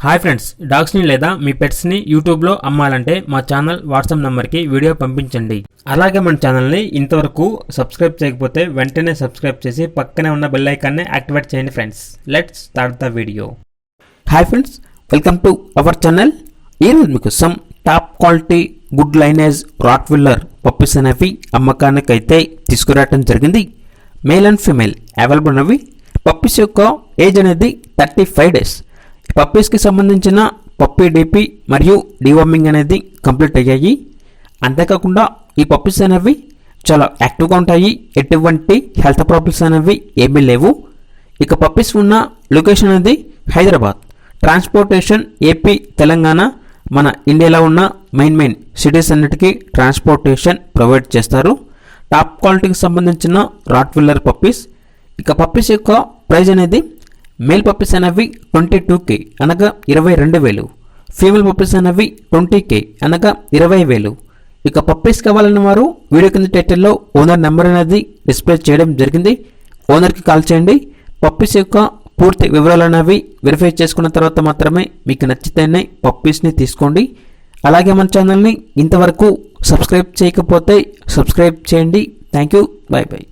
Hi friends, డాగ్స్ని లేదా మీ పెట్స్ని యూట్యూబ్లో అమ్మాలంటే మా ఛానల్ వాట్సాప్ నెంబర్కి వీడియో పంపించండి. అలాగే మన ఛానల్ని ఇంతవరకు సబ్స్క్రైబ్ చేయకపోతే వెంటనే సబ్స్క్రైబ్ చేసి పక్కనే ఉన్న బెల్ ఐకాన్ని యాక్టివేట్ చేయండి friends. Let's start the video. Hi friends, welcome to our channel. ఈరోజు మీకు some top quality good lineage Rottweiler puppies అనేవి అమ్మకానికి అయితే తీసుకురావడం జరిగింది. మేల్ అండ్ ఫీమేల్ అవైలబుల్ ఉన్నవి. పప్పీస్ యొక్క ఏజ్ అనేది 35 days. పప్పీస్కి సంబంధించిన పప్పీ డీపీ మరియు డీవార్మింగ్ అనేది కంప్లీట్ అయ్యాయి. అంతేకాకుండా ఈ పప్పీస్ అనేవి చాలా యాక్టివ్గా ఉంటాయి. ఎటువంటి హెల్త్ ప్రాబ్లమ్స్ అనేవి ఏమీ లేవు. ఇక పప్పీస్ ఉన్న లొకేషన్ అనేది హైదరాబాద్. ట్రాన్స్పోర్టేషన్ ఏపీ, తెలంగాణ, మన ఇండియాలో ఉన్న మెయిన్ సిటీస్ అన్నిటికీ ట్రాన్స్పోర్టేషన్ ప్రొవైడ్ చేస్తారు. టాప్ క్వాలిటీకి సంబంధించిన రాట్విల్లర్ పప్పీస్. ఇక పప్పీస్ యొక్క ప్రైస్ అనేది మేల్ పప్పీస్ అనేవి 22K అనగా 22,000. ఫీమేల్ పప్పీస్ అనేవి 20K అనగా 20,000. ఇక పప్పీస్ కావాలన్న వారు వీడియో కింద టైటిల్లో ఓనర్ నెంబర్ అనేది డిస్ప్లే చేయడం జరిగింది. ఓనర్కి కాల్ చేయండి. పప్పీస్ యొక్క పూర్తి వివరాలు అనేవి వెరిఫై చేసుకున్న తర్వాత మాత్రమే మీకు నచ్చితేనే పప్పీస్ని తీసుకోండి. అలాగే మన ఛానల్ని ఇంతవరకు సబ్స్క్రైబ్ చేయకపోతే సబ్స్క్రైబ్ చేయండి. Thank you. By by.